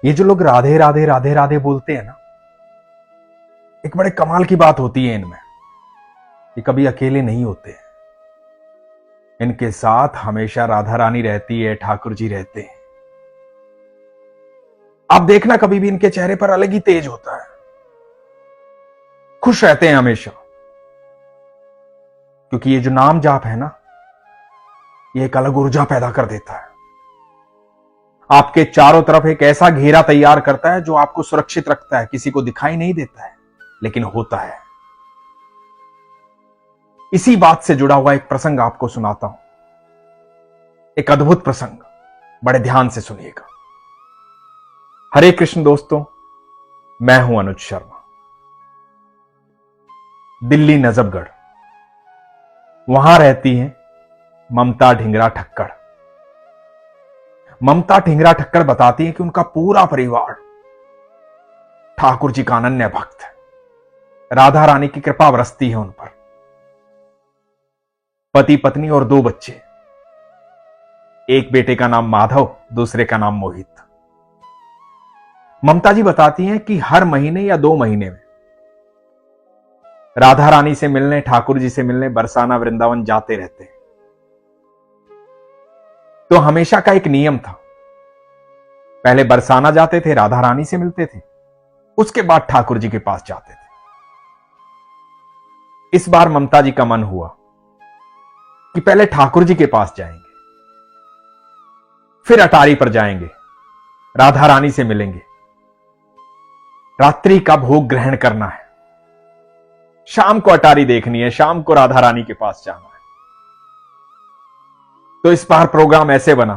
ये जो लोग राधे राधे राधे राधे बोलते हैं ना, एक बड़े कमाल की बात होती है इनमें, ये कभी अकेले नहीं होते। इनके साथ हमेशा राधा रानी रहती है, ठाकुर जी रहते हैं। आप देखना कभी भी इनके चेहरे पर अलग ही तेज होता है, खुश रहते हैं हमेशा, क्योंकि ये जो नाम जाप है ना, ये एक अलग ऊर्जा पैदा कर देता है। आपके चारों तरफ एक ऐसा घेरा तैयार करता है जो आपको सुरक्षित रखता है, किसी को दिखाई नहीं देता है लेकिन होता है। इसी बात से जुड़ा हुआ एक प्रसंग आपको सुनाता हूं, एक अद्भुत प्रसंग, बड़े ध्यान से सुनिएगा। हरे कृष्ण दोस्तों, मैं हूं अनुज शर्मा। दिल्ली नजफगढ़, वहां रहती हैं ममता ढिंगरा ठक्कर। ममता ढिंगरा ठक्कर बताती है कि उनका पूरा परिवार ठाकुर जी का अनन्य भक्त है। राधा रानी की कृपा बरसती है उन पर। पति पत्नी और 2 बच्चे, एक बेटे का नाम माधव, दूसरे का नाम मोहित। ममता जी बताती हैं कि हर महीने या 2 महीने में राधा रानी से मिलने, ठाकुर जी से मिलने बरसाना वृंदावन जाते रहते हैं। तो हमेशा का एक नियम था, पहले बरसाना जाते थे, राधा रानी से मिलते थे, उसके बाद ठाकुर जी के पास जाते थे। इस बार ममता जी का मन हुआ कि पहले ठाकुर जी के पास जाएंगे, फिर अटारी पर जाएंगे, राधा रानी से मिलेंगे, रात्रि का भोग ग्रहण करना है, शाम को अटारी देखनी है, शाम को राधा रानी के पास जाना है। तो इस बार प्रोग्राम ऐसे बना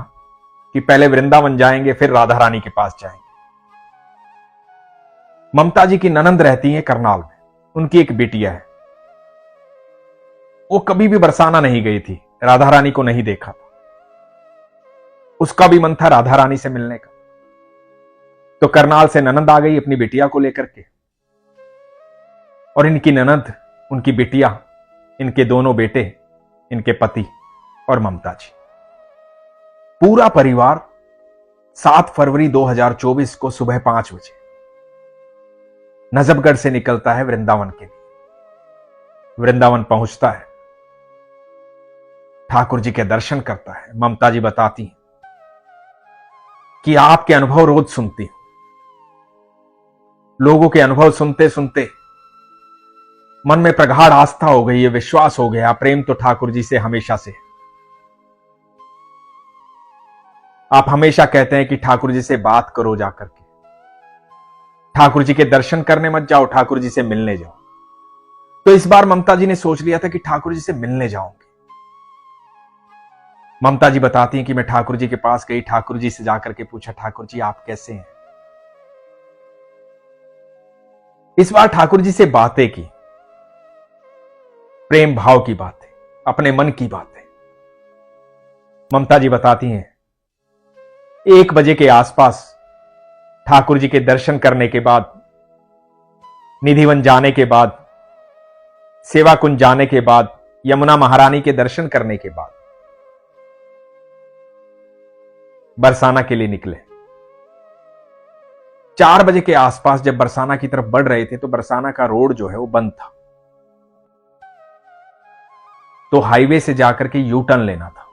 कि पहले वृंदावन जाएंगे, फिर राधा रानी के पास जाएंगे। ममता जी की ननंद रहती है करनाल में, उनकी एक बिटिया है। वो कभी भी बरसाना नहीं गई थी, राधा रानी को नहीं देखा था, उसका भी मन था राधा रानी से मिलने का। तो करनाल से ननंद आ गई अपनी बिटिया को लेकर के, और इनकी ननंद, उनकी बिटिया, इनके दोनों बेटे, इनके पति और ममता जी, पूरा परिवार 7 फरवरी 2024 को सुबह 5 बजे नजफगढ़ से निकलता है वृंदावन के लिए। वृंदावन पहुंचता है, ठाकुर जी के दर्शन करता है। ममता जी बताती हैं कि आपके अनुभव रोज सुनती हूं, लोगों के अनुभव सुनते सुनते मन में प्रगाढ़ आस्था हो गई है, विश्वास हो गया, प्रेम तो ठाकुर जी से हमेशा से है। आप हमेशा कहते हैं कि ठाकुर जी से बात करो जाकर के, ठाकुर जी के दर्शन करने मत जाओ, ठाकुर जी से मिलने जाओ। तो इस बार ममता जी ने सोच लिया था कि ठाकुर जी से मिलने जाऊंगी। ममता जी बताती हैं कि मैं ठाकुर जी के पास गई, ठाकुर जी से जाकर के पूछा, ठाकुर जी आप कैसे हैं। इस बार ठाकुर जी से बातें की, प्रेम भाव की बातें, अपने मन की बातें। ममता जी बताती हैं 1 बजे के आसपास ठाकुर जी के दर्शन करने के बाद, निधिवन जाने के बाद, सेवा कुंज जाने के बाद, यमुना महारानी के दर्शन करने के बाद बरसाना के लिए निकले। 4 बजे के आसपास जब बरसाना की तरफ बढ़ रहे थे तो बरसाना का रोड जो है वो बंद था, तो हाईवे से जाकर के यू टर्न लेना था।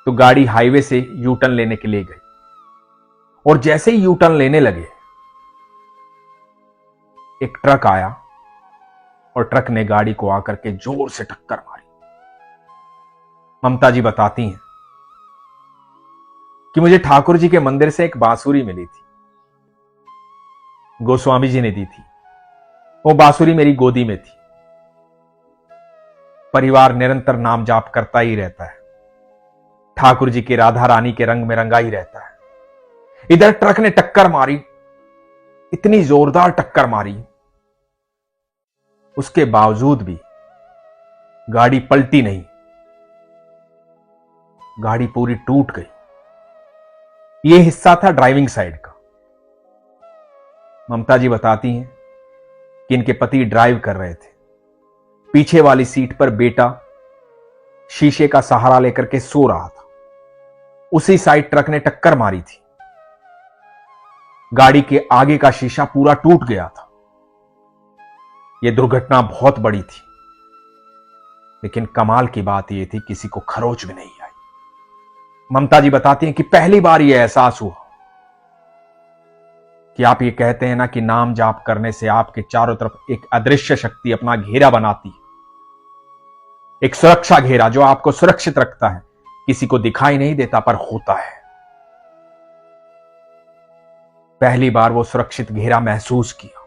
तो गाड़ी हाईवे से यू टर्न लेने के लिए गई, और जैसे ही यू टर्न लेने लगे, एक ट्रक आया और ट्रक ने गाड़ी को आकर के जोर से टक्कर मारी। ममता जी बताती हैं कि मुझे ठाकुर जी के मंदिर से एक बांसुरी मिली थी, गोस्वामी जी ने दी थी। वो बांसुरी मेरी गोदी में थी। परिवार निरंतर नाम जाप करता ही रहता है, ठाकुर जी की, राधा रानी के रंग में रंगा ही रहता है। इधर ट्रक ने टक्कर मारी, इतनी जोरदार टक्कर मारी, उसके बावजूद भी गाड़ी पलटी नहीं, गाड़ी पूरी टूट गई। यह हिस्सा था ड्राइविंग साइड का। ममता जी बताती हैं कि इनके पति ड्राइव कर रहे थे, पीछे वाली सीट पर बेटा शीशे का सहारा लेकर के सो रहा था। उसी साइड ट्रक ने टक्कर मारी थी। गाड़ी के आगे का शीशा पूरा टूट गया था। यह दुर्घटना बहुत बड़ी थी, लेकिन कमाल की बात यह थी किसी को खरोच भी नहीं आई। ममता जी बताती हैं कि पहली बार यह एहसास हुआ कि आप ये कहते हैं ना कि नाम जाप करने से आपके चारों तरफ एक अदृश्य शक्ति अपना घेरा बनाती है, एक सुरक्षा घेरा जो आपको सुरक्षित रखता है, किसी को दिखाई नहीं देता पर होता है। पहली बार वो सुरक्षित घेरा महसूस किया।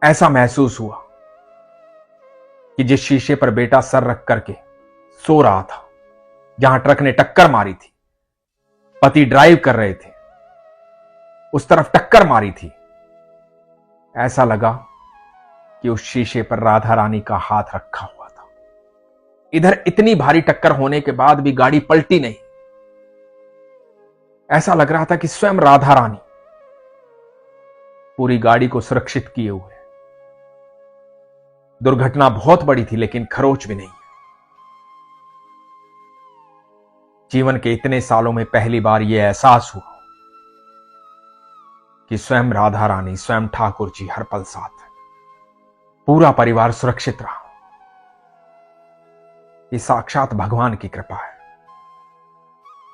ऐसा महसूस हुआ कि जिस शीशे पर बेटा सर रख करके सो रहा था, जहां ट्रक ने टक्कर मारी थी, पति ड्राइव कर रहे थे, उस तरफ टक्कर मारी थी, ऐसा लगा कि उस शीशे पर राधा रानी का हाथ रखा हुआ था। इधर इतनी भारी टक्कर होने के बाद भी गाड़ी पलटी नहीं। ऐसा लग रहा था कि स्वयं राधा रानी पूरी गाड़ी को सुरक्षित किए हुए। दुर्घटना बहुत बड़ी थी, लेकिन खरोच भी नहीं। जीवन के इतने सालों में पहली बार यह एहसास हुआ कि स्वयं राधा रानी, स्वयं ठाकुर जी हर पल साथ है। पूरा परिवार सुरक्षित रहा। ये साक्षात भगवान की कृपा है।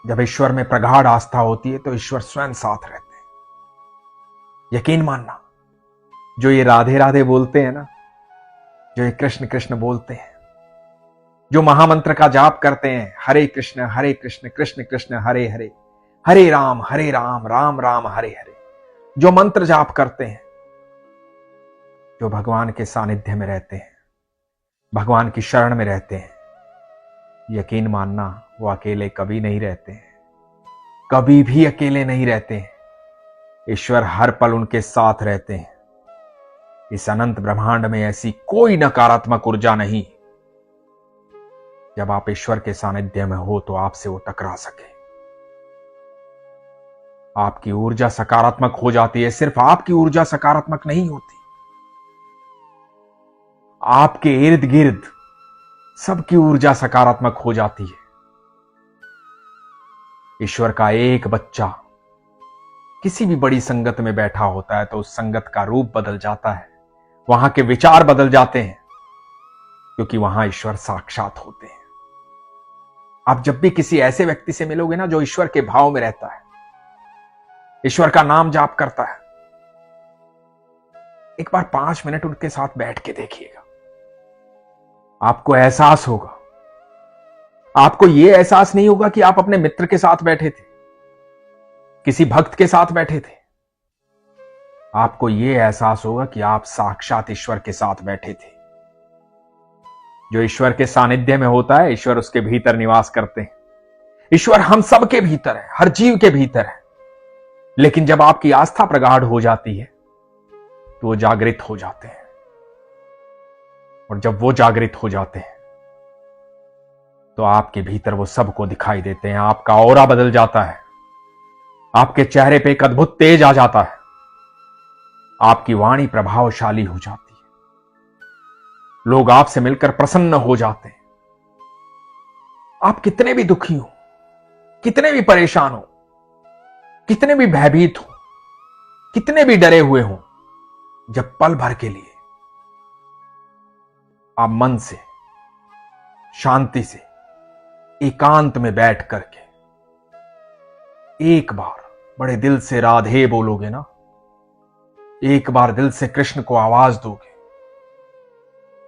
जब ईश्वर में प्रगाढ़ आस्था होती है तो ईश्वर स्वयं साथ रहते हैं। यकीन मानना, जो ये राधे राधे बोलते हैं ना, जो ये कृष्ण कृष्ण बोलते हैं, जो महामंत्र का जाप करते हैं, हरे कृष्ण कृष्ण कृष्ण हरे हरे, हरे राम राम राम हरे हरे, जो मंत्र जाप करते हैं, जो भगवान के सानिध्य में रहते हैं, भगवान की शरण में रहते हैं, यकीन मानना वो अकेले कभी नहीं रहते हैं, कभी भी अकेले नहीं रहते हैं। ईश्वर हर पल उनके साथ रहते हैं। इस अनंत ब्रह्मांड में ऐसी कोई नकारात्मक ऊर्जा नहीं, जब आप ईश्वर के सानिध्य में हो तो आपसे वो टकरा सके। आपकी ऊर्जा सकारात्मक हो जाती है। सिर्फ आपकी ऊर्जा सकारात्मक नहीं होती, आपके इर्द गिर्द सबकी ऊर्जा सकारात्मक हो जाती है। ईश्वर का एक बच्चा किसी भी बड़ी संगत में बैठा होता है तो उस संगत का रूप बदल जाता है, वहां के विचार बदल जाते हैं, क्योंकि वहां ईश्वर साक्षात होते हैं। आप जब भी किसी ऐसे व्यक्ति से मिलोगे ना जो ईश्वर के भाव में रहता है, ईश्वर का नाम जाप करता है, एक बार 5 मिनट उनके साथ बैठ के देखिएगा। आपको एहसास होगा। आपको यह एहसास नहीं होगा कि आप अपने मित्र के साथ बैठे थे, किसी भक्त के साथ बैठे थे। आपको यह एहसास होगा कि आप साक्षात ईश्वर के साथ बैठे थे। जो ईश्वर के सानिध्य में होता है, ईश्वर उसके भीतर निवास करते हैं। ईश्वर हम सब के भीतर है, हर जीव के भीतर है। लेकिन जब आपकी आस्था प्रगाढ़ हो जाती है तो वो जागृत हो जाते हैं, और जब वो जागृत हो जाते हैं तो आपके भीतर वो सबको दिखाई देते हैं। आपका ऑरा बदल जाता है, आपके चेहरे पे एक अद्भुत तेज आ जाता है, आपकी वाणी प्रभावशाली हो जाती है, लोग आपसे मिलकर प्रसन्न हो जाते हैं। आप कितने भी दुखी हो, कितने भी परेशान हो, कितने भी भयभीत हो, कितने भी डरे हुए हो, जब पल भर के लिए आप मन से, शांति से, एकांत में बैठ करके एक बार बड़े दिल से राधे बोलोगे ना, एक बार दिल से कृष्ण को आवाज दोगे,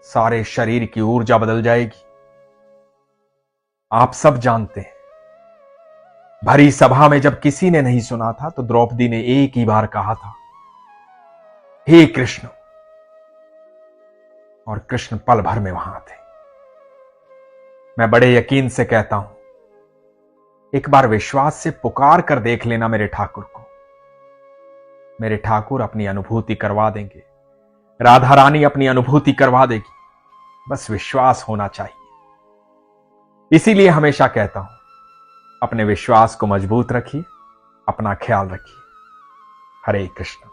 सारे शरीर की ऊर्जा बदल जाएगी। आप सब जानते हैं, भरी सभा में जब किसी ने नहीं सुना था तो द्रौपदी ने एक ही बार कहा था, हे कृष्ण, और कृष्ण पल भर में वहां थे। मैं बड़े यकीन से कहता हूं, एक बार विश्वास से पुकार कर देख लेना मेरे ठाकुर को। मेरे ठाकुर अपनी अनुभूति करवा देंगे, राधा रानी अपनी अनुभूति करवा देगी, बस विश्वास होना चाहिए। इसीलिए हमेशा कहता हूं, अपने विश्वास को मजबूत रखिए, अपना ख्याल रखिए। हरे कृष्ण।